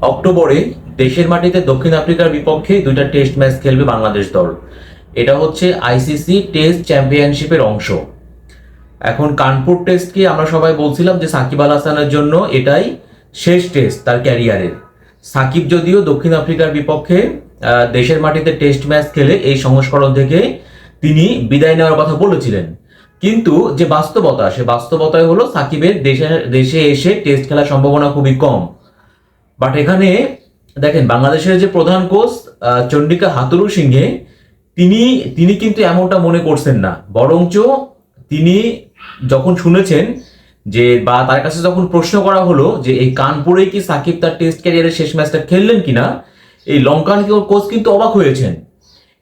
অক্টোবরে দেশের মাটিতে দক্ষিণ আফ্রিকার বিপক্ষে দুইটা টেস্ট ম্যাচ খেলবে বাংলাদেশ দল। এটা হচ্ছে আইসিসি টেস্ট চ্যাম্পিয়নশিপের অংশ। এখন কানপুর টেস্টকে আমরা সবাই বলছিলাম যে সাকিব আল হাসানের জন্য এটাই শেষ টেস্ট তার ক্যারিয়ারের। সাকিব যদিও দক্ষিণ আফ্রিকার বিপক্ষে দেশের মাটিতে টেস্ট ম্যাচ খেলে এই সংস্করণ থেকে তিনি বিদায় নেওয়ার কথা বলেছিলেন, কিন্তু যে বাস্তবতা সে বাস্তবতায় হলো সাকিবের দেশে এসে টেস্ট খেলার সম্ভাবনা খুবই কম। বাট এখানে দেখেন বাংলাদেশের যে প্রধান কোচ চন্ডিকা হাথুরুসিংহে তিনি তিনি কিন্তু এমনটা মনে করছেন না, বরঞ্চ তিনি যখন শুনেছেন যে বা তার কাছে যখন প্রশ্ন করা হলো যে এই কানপুরে কি সাকিব তার টেস্ট ক্যারিয়ারের শেষ ম্যাচটা খেললেন কিনা, এই লঙ্কান কোচ কিন্তু অবাক হয়েছেন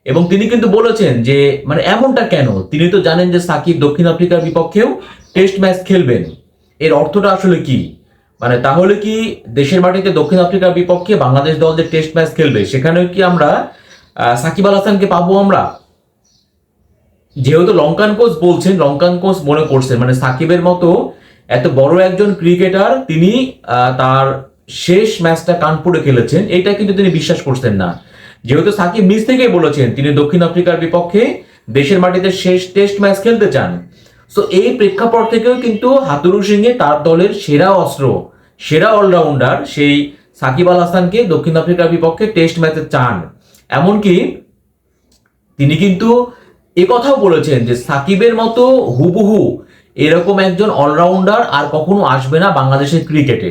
এবং তিনি কিন্তু বলেছেন যে মানে এমনটা কেন, তিনি তো জানেন যে সাকিব দক্ষিণ আফ্রিকার বিপক্ষেও টেস্ট ম্যাচ খেলবেন। এর অর্থটা আসলে কি? মানে তাহলে কি দেশের মাটিতে দক্ষিণ আফ্রিকার বিপক্ষে বাংলাদেশ দল যে টেস্ট ম্যাচ খেলবে সেখানে কি আমরা সাকিব আল হাসানকে পাবো আমরা? যেহেতু লঙ্কান কোচ বলছেন, লঙ্কান কোচ মনে করছেন মানে সাকিবের মতো এত বড় একজন ক্রিকেটার তিনি তার শেষ ম্যাচটা কানপুরে খেলেছেন, এটা কিন্তু তিনি বিশ্বাস করছেন না। যেহেতু সাকিব নিজ থেকেই বলেছেন তিনি দক্ষিণ আফ্রিকার বিপক্ষে দেশের মাটিতে শেষ টেস্ট ম্যাচ খেলতে চান। সো এই প্রেক্ষাপট থেকেও কিন্তু হাথুরুসিংহে তার দলের সেরা অস্ত্র, সেরা অলরাউন্ডার সেই সাকিব আল হাসানকে দক্ষিণ আফ্রিকার বিপক্ষে টেস্ট ম্যাচে চান। এমনকি তিনি কিন্তু কথাও বলেছেন যে সাকিবের মতো হুবহু এরকম একজন অলরাউন্ডার আর কখনো আসবে না বাংলাদেশের ক্রিকেটে।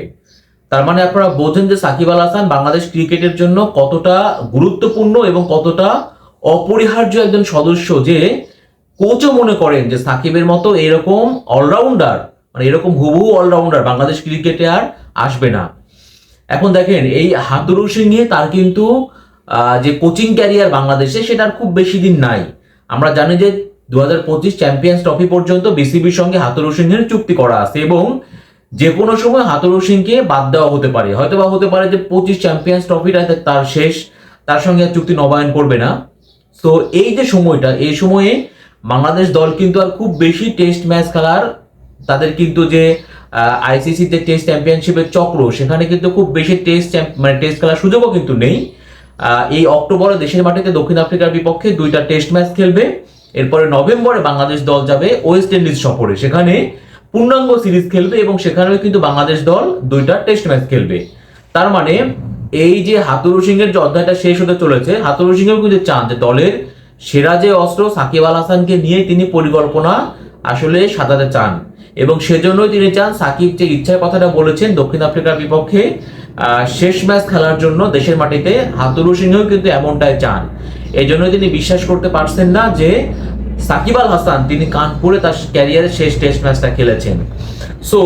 তার মানে আপনারা বোঝেন যে সাকিব আল হাসান বাংলাদেশ ক্রিকেটের জন্য কতটা গুরুত্বপূর্ণ এবং কতটা অপরিহার্য একজন সদস্য, যে কোচও মনে করেন যে সাকিবের মতো এরকম অলরাউন্ডার মানে এরকম হুবহু অলরাউন্ডার বাংলাদেশ ক্রিকেটে আর আসবে না। এখন দেখেন এই হাথুরুসিংহে তার কিন্তু যে কোচিং ক্যারিয়ার বাংলাদেশে সেটার খুব বেশি দিন নাই। আমরা জানি যে 2025 চ্যাম্পিয়ন্স ট্রফি পর্যন্ত বিসিবির সঙ্গে হাথুরুসিংহের চুক্তি করা আছে এবং যে কোনো সময় হাথুরুসিংহকে বাদ দেওয়া হতে পারে, হয়তো বা হতে পারে যে 25 চ্যাম্পিয়ন্স ট্রফিটা তার শেষ, তার সঙ্গে আর চুক্তি নবায়ন করবে না। তো এই যে সময়টা, এই সময়ে বাংলাদেশ দল কিন্তু আর খুব বেশি টেস্ট ম্যাচ খেলার, তাদের কিন্তু যে আইসিসি তে টেস্ট চ্যাম্পিয়নশিপের চক্র সেখানে কিন্তু খুব বেশি মানে টেস্ট খেলার সুযোগও কিন্তু নেই। এই অক্টোবরে দেশের মাটিতে দক্ষিণ আফ্রিকার বিপক্ষে দুইটা টেস্ট ম্যাচ খেলবে, এরপরে নভেম্বরে বাংলাদেশ দল যাবে ওয়েস্ট ইন্ডিজ সফরে, সেখানে পূর্ণাঙ্গ সিরিজ খেলবে এবং সেখানেও কিন্তু বাংলাদেশ দল দুইটা টেস্ট ম্যাচ খেলবে। তার মানে এই যে হাথুরুসিংহের যে অধ্যায়টা শেষ হতে চলেছে, হাথুরুসিংহেও কিন্তু চান যে দলের সেরা যে অস্ত্র সাকিব আল হাসানকে নিয়ে তিনি পরিকল্পনা আসলে সাজাতে চান এবং সেজন্যই তিনি চান সাকিব যে ইচ্ছার কথাটা বলেছেন দক্ষিণ আফ্রিকার বিপক্ষে শেষ ম্যাচ খেলার জন্য দেশের মাটিতে, হাথুরুসিংহেও কিন্তু এমনটাই চান। এই জন্য তিনি বিশ্বাস করতে পারছেন না যে সাকিব আল হাসান তিনি কানপুরে তার ক্যারিয়ারের শেষ টেস্ট ম্যাচটা খেলেছেন। সো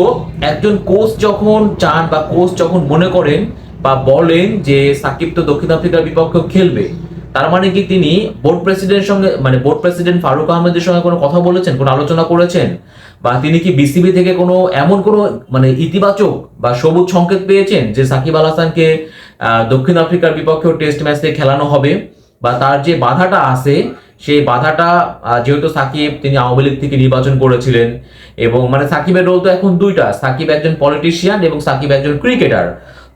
একজন কোচ যখন চান বা কোচ যখন মনে করেন বা বলেন যে সাকিব তো দক্ষিণ আফ্রিকার বিপক্ষে খেলবে, তার মানে কি তিনি বোর্ড প্রেসিডেন্টের সঙ্গে মানে বোর্ড প্রেসিডেন্ট ফারুক আহমেদের সঙ্গে কোনো কথা বলেছেন, কোনো আলোচনা করেছেন, বা তিনি কি বিসিবি থেকে কোনো এমন কোনো মানে ইতিবাচক বা সবুজ সংকেত পেয়েছেন যে সাকিব আল হাসানকে দক্ষিণ আফ্রিকার বিপক্ষেও টেস্ট ম্যাচে খেলানো হবে? বা তার যে বাধাটা আছে সেই বাধাটা, যেহেতু সাকিব তিনি আওয়ামী লীগ থেকে নির্বাচন করেছিলেন এবং মানে সাকিবের রোল তো এখন দুইটা, সাকিব একজন পলিটিশিয়ান এবং সাকিব একজন ক্রিকেটার।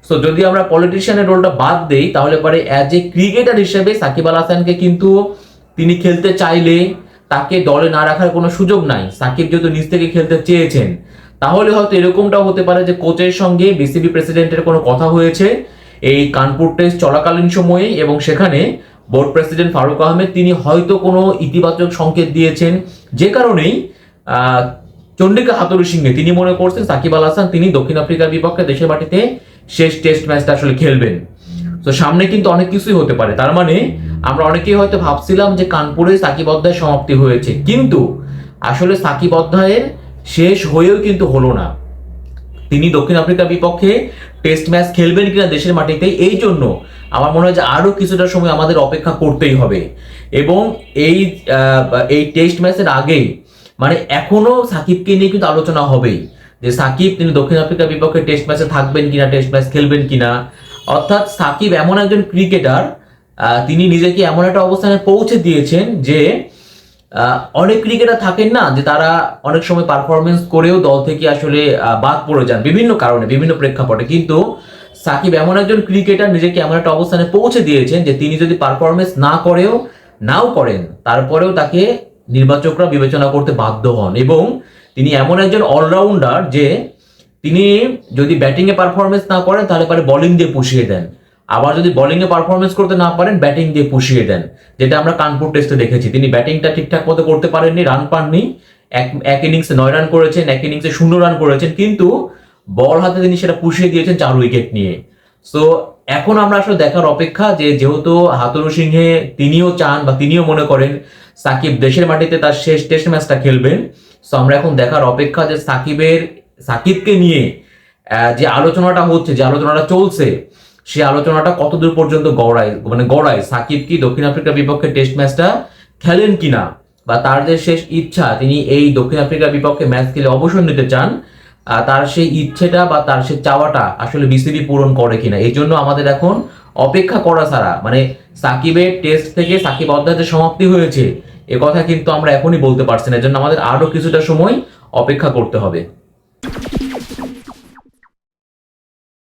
সো যদি আমরা পলিটিশিয়ানের রোলটা বাদ দেই তাহলে পরে অ্যাজ এ ক্রিকেটার হিসেবে সাকিব আল হাসানকে কিন্তু তিনি খেলতে চাইলে তাকে দলে না রাখার কোনো সুযোগ নাই। সাকিব যেহেতু নিজ থেকে খেলতে চেয়েছেন, তাহলে হয়তো এরকমটাও হতে পারে যে কোচের সঙ্গে বিসিবি প্রেসিডেন্টের কোনো কথা হয়েছে এই কানপুর টেস্ট চলাকালীন সময়ে এবং সেখানে বোর্ড প্রেসিডেন্ট ফারুক আহমেদ তিনি হয়তো কোনো ইতিবাচক সংকেত দিয়েছেন, যে কারণেই চন্ডিকা হাথুরুসিংহে তিনি মনে করছেন সাকিব আল হাসান তিনি দক্ষিণ আফ্রিকার বিপক্ষে দেশের মাটিতে শেষ টেস্ট ম্যাচটা আসলে খেলবেন। তো সামনে কিন্তু অনেক কিছুই হতে পারে। তার মানে আমরা অনেকেই হয়তো ভাবছিলাম যে কানপুরে সাকিব অধ্যায় সমাপ্তি হয়েছে, কিন্তু আসলে সাকিব অধ্যায়ের শেষ হয়েও কিন্তু হলো না। তিনি দক্ষিণ আফ্রিকার বিপক্ষে টেস্ট ম্যাচ খেলবেন কিনা দেশের মাটিতে, এই জন্য আমার মনে হয় যে আরো কিছুটা সময় আমাদের অপেক্ষা করতেই হবে এবং এই টেস্ট ম্যাচের আগে মানে এখনো সাকিবকে নিয়ে কিন্তু আলোচনা হবেই যে সাকিব তিনি দক্ষিণ আফ্রিকার বিপক্ষে টেস্ট ম্যাচে থাকবেন কিনা, টেস্ট ম্যাচ খেলবেন কিনা। অর্থাৎ সাকিব এমন একজন ক্রিকেটার, তিনি নিজেকে এমন একটা অবস্থানে পৌঁছে দিয়েছেন যে অনেক ক্রিকেটার থাকেন না যে তারা অনেক সময় পারফরমেন্স করেও দল থেকে আসলে বাদ পড়ে যান বিভিন্ন কারণে, বিভিন্ন প্রেক্ষাপটে, কিন্তু সাকিব এমন একজন ক্রিকেটার নিজেকে এমন একটা অবস্থানে পৌঁছে দিয়েছেন যে তিনি যদি পারফরমেন্স নাও করেন, তারপরেও তাকে নির্বাচকরা বিবেচনা করতে বাধ্য হন। এবং তিনি এমন একজন অলরাউন্ডার যে তিনি যদি ব্যাটিং এ পারফরমেন্স না করেন তাহলে পারে বোলিং দিয়ে পুষিয়ে দেন, আবার যদি বোলিং এ পারফরমেন্স করতে না পারেন ব্যাটিং দিয়ে পুষিয়ে দেন, যেটা আমরা কানপুর টেস্টে দেখেছি। তিনি ব্যাটিংটা ঠিকঠাক মতো করতে পারেননি, রান পাননি, এক ইনিংসে 9 রান করেছেন, এক ইনিংসে 0 রান করেছেন, কিন্তু বল হাতে তিনি সেটা পুষিয়ে দিয়েছেন 4 উইকেট নিয়ে। সো এখন আমরা আসলে দেখার অপেক্ষা যে যেহেতু হাতুরু সিংহে তিনিও চান বা তিনিও মনে করেন সাকিব দেশের মাটিতে তার শেষ টেস্ট ম্যাচটা খেলবেন। সো আমরা এখন দেখার অপেক্ষা যে সাকিবকে নিয়ে যে আলোচনাটা হচ্ছে, যে আলোচনাটা চলছে, সেই আলোচনাটা কতদূর পর্যন্ত গড়ায় সাকিব কি দক্ষিণ আফ্রিকার বিপক্ষে টেস্ট ম্যাচটা খেলেন কিনা, বা তার যে শেষ ইচ্ছা তিনি এই দক্ষিণ আফ্রিকার বিপক্ষে ম্যাচ খেলে অবসর নিতে চান, তার সেই ইচ্ছেটা বা তার সেই চাওয়াটা আসলে বিসিবি পূরণ করে কিনা। এই জন্য আমাদের এখন অপেক্ষা করা ছাড়া, মানে সাকিবের টেস্ট থেকে সাকিব অধ্যায়ের সমাপ্তি হয়েছে এ কথা কিন্তু আমরা এখনই বলতে পারছি না। এজন্য আমাদের আরো কিছুটা সময় অপেক্ষা করতে হবে।